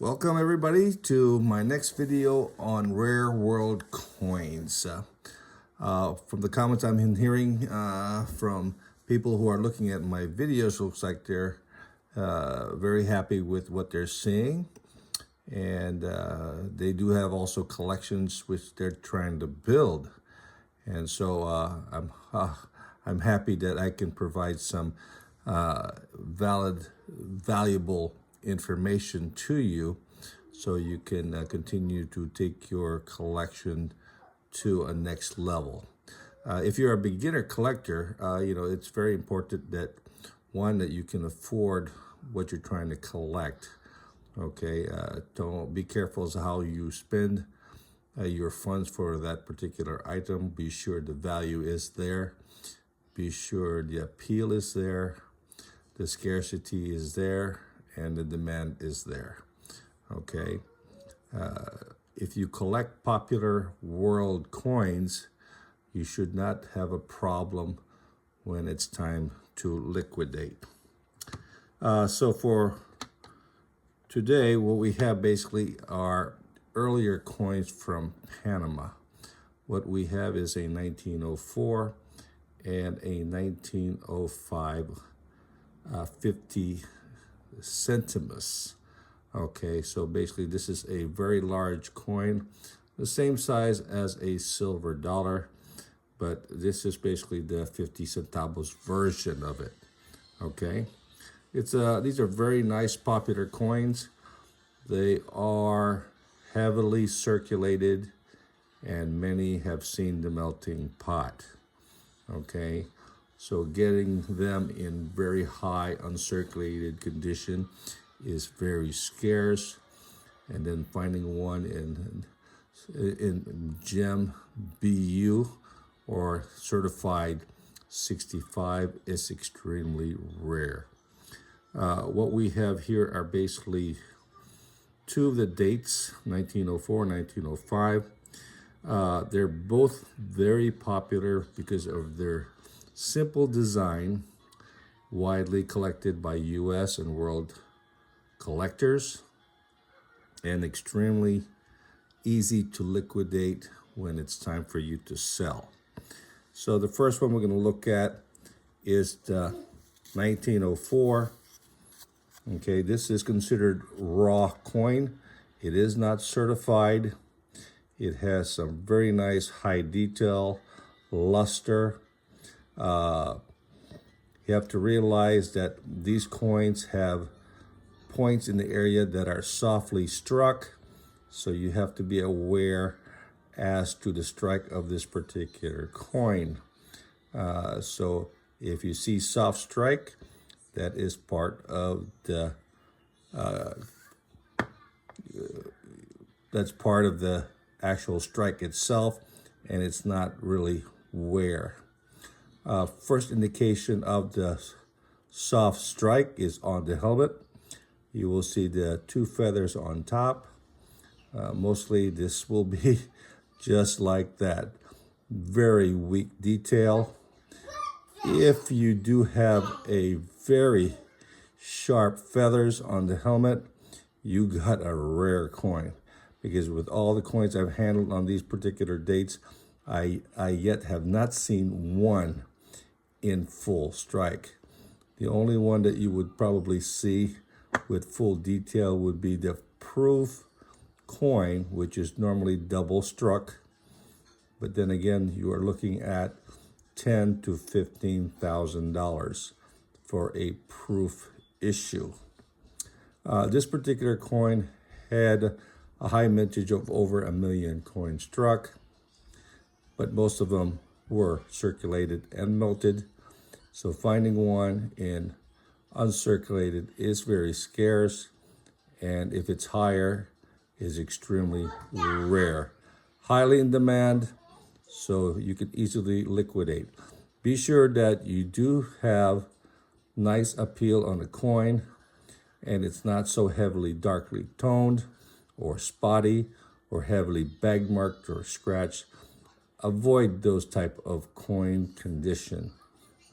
Welcome everybody to my next video on Rare World Coins. From the comments I'm hearing from people who are looking at my videos, looks like they're very happy with what they're seeing. And they do have also collections which they're trying to build. And so I'm happy that I can provide some valuable information to you so you can continue to take your collection to a next level. If you're a beginner collector, it's very important that that you can afford what you're trying to collect. Okay, don't be careful as to how you spend your funds for that particular item. Be sure the value is there. Be sure the appeal is there. The scarcity is there. And the demand is there. Okay. If you collect popular world coins, you should not have a problem when it's time to liquidate. So for today, what we have basically are earlier coins from Panama. What we have is a 1904 and a 1905 50 centimus. Okay, so basically this is a very large coin, the same size as a silver dollar, but this is basically the 50 centavos version of it. Okay, these are very nice popular coins. They are heavily circulated and many have seen the melting pot. Okay, so getting them in very high uncirculated condition is very scarce, and then finding one in gem BU or certified 65 is extremely rare. What we have here are basically two of the dates, 1904, 1905. They're both very popular because of their simple design, widely collected by U.S. and world collectors, and extremely easy to liquidate when it's time for you to sell. So the first one we're going to look at is the 1904. Okay, this is considered raw coin. It is not certified. It has some very nice high detail, luster. You have to realize that these coins have points in the area that are softly struck, so you have to be aware as to the strike of this particular coin. So if you see soft strike, that is part of the that's part of the actual strike itself, and it's not really wear. First indication of the soft strike is on the helmet. You will see the two feathers on top. Mostly this will be just like that. Very weak detail. If you do have a very sharp feathers on the helmet, you got a rare coin. Because with all the coins I've handled on these particular dates, I yet have not seen one in full strike. The only one that you would probably see with full detail would be the proof coin, which is normally double struck. But then again, you are looking at $10,000 to $15,000 for a proof issue. This particular coin had a high mintage of over 1 million coins struck, but most of them were circulated and melted. So finding one in uncirculated is very scarce, and if it's higher, is extremely rare. Highly in demand, so you can easily liquidate. Be sure that you do have nice appeal on the coin, and it's not so heavily darkly toned or spotty or heavily bag marked or scratched. Avoid those type of coin condition.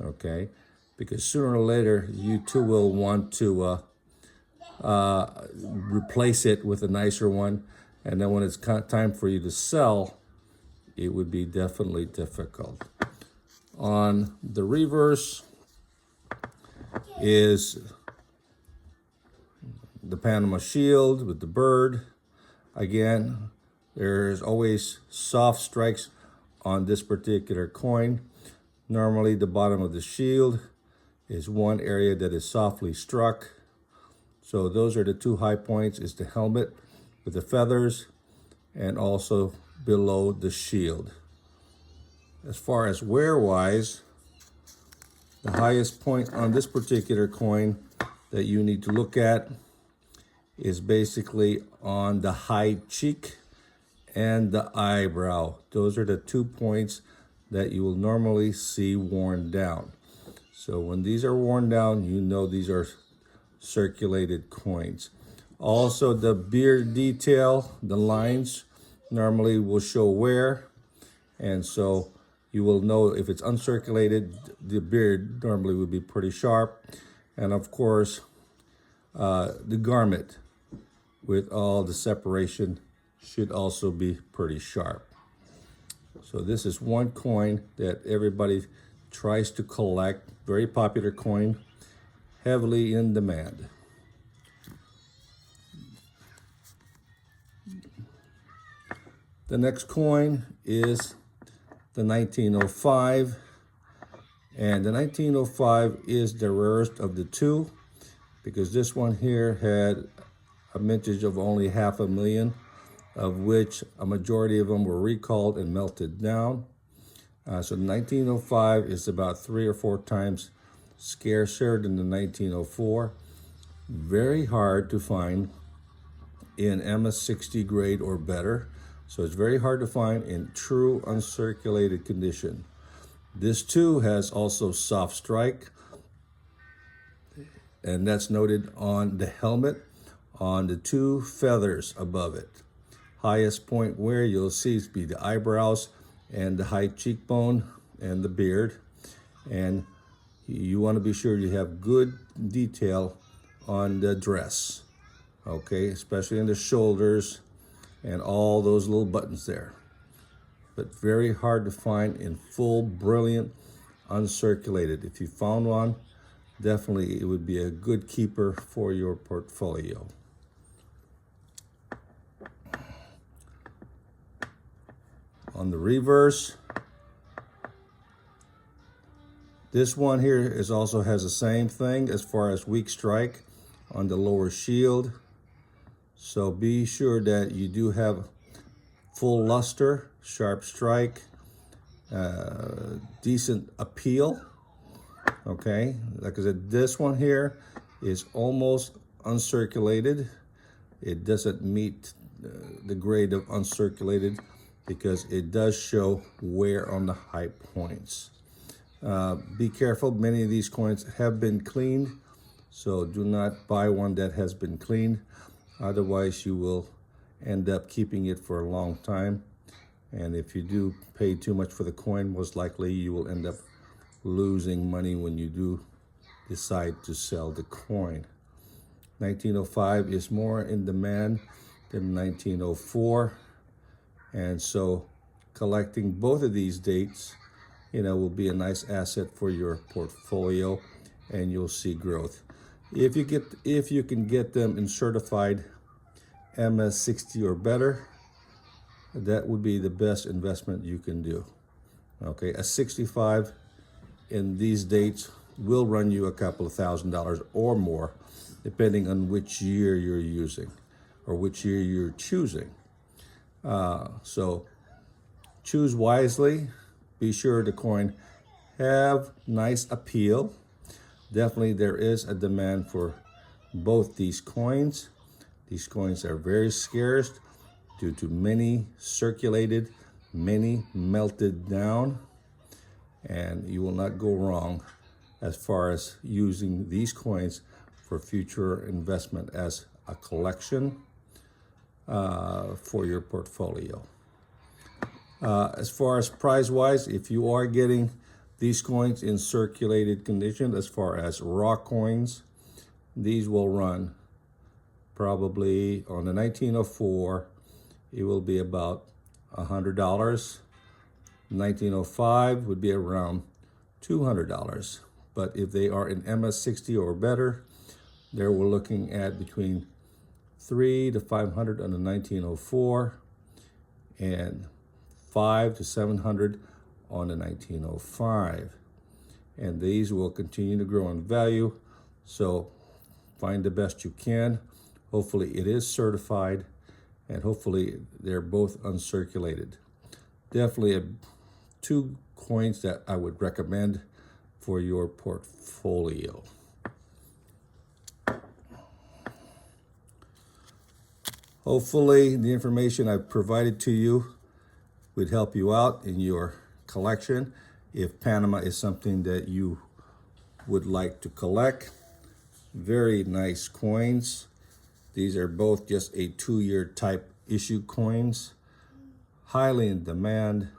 Okay, because sooner or later you too will want to replace it with a nicer one. And then when it's time for you to sell, it would be definitely difficult. On the reverse is the Panama Shield with the bird. Again, there's always soft strikes on this particular coin. Normally the bottom of the shield is one area that is softly struck. So those are the two high points, is the helmet with the feathers and also below the shield. As far as wear-wise, the highest point on this particular coin that you need to look at is basically on the high cheek and the eyebrow. Those are the 2 points that you will normally see worn down. So when these are worn down, you know these are circulated coins. Also, the beard detail, the lines normally will show wear, and so you will know if it's uncirculated. The beard normally would be pretty sharp, and of course the garment with all the separation should also be pretty sharp. So this is one coin that everybody tries to collect. Very popular coin, heavily in demand. The next coin is the 1905, and the 1905 is the rarest of the two because this one here had a mintage of only 500,000, of which a majority of them were recalled and melted down. So the 1905 is about 3 or 4 times scarcer than the 1904. Very hard to find in MS60 grade or better. So it's very hard to find in true uncirculated condition. This too has also soft strike, and that's noted on the helmet, on the 2 feathers above it. Highest point where you'll see is be the eyebrows and the high cheekbone and the beard. And you want to be sure you have good detail on the dress, okay, especially in the shoulders and all those little buttons there. But very hard to find in full, brilliant, uncirculated. If you found one, definitely it would be a good keeper for your portfolio. On the reverse, this one here is also has the same thing as far as weak strike on the lower shield. So be sure that you do have full luster, sharp strike, decent appeal. Okay, like I said, this one here is almost uncirculated. It doesn't meet the grade of uncirculated because it does show wear on the high points. Be careful, many of these coins have been cleaned, so do not buy one that has been cleaned. Otherwise, you will end up keeping it for a long time. And if you do pay too much for the coin, most likely you will end up losing money when you do decide to sell the coin. 1905 is more in demand than 1904. And so collecting both of these dates, will be a nice asset for your portfolio, and you'll see growth. If you can get them in certified MS60 or better, that would be the best investment you can do. Okay, a 65 in these dates will run you a couple of $1,000s or more, depending on which year you're using or which year you're choosing. So choose wisely. Be sure the coin have nice appeal. Definitely there is a demand for both these coins. These coins are very scarce due to many circulated, many melted down, and you will not go wrong as far as using these coins for future investment as a collection for your portfolio. As far as price-wise, if you are getting these coins in circulated condition, as far as raw coins, these will run probably on the 1904, it will be about $100. 1905 would be around $200. But if they are in MS60 or better, there we're looking at between $300 to $500 on the 1904 and $500 to $700 on the 1905. And these will continue to grow in value. So find the best you can. Hopefully it is certified, and hopefully they're both uncirculated. Definitely two coins that I would recommend for your portfolio. Hopefully the information I've provided to you would help you out in your collection. If Panama is something that you would like to collect, very nice coins. These are both just a 2-year type issue coins, highly in demand,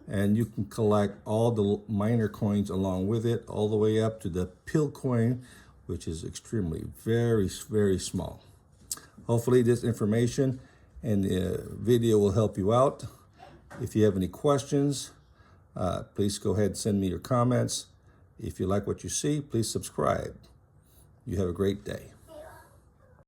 and you can collect all the minor coins along with it, all the way up to the pill coin, which is extremely very, very small. Hopefully this information and the video will help you out. If you have any questions, please go ahead and send me your comments. If you like what you see, please subscribe. You have a great day.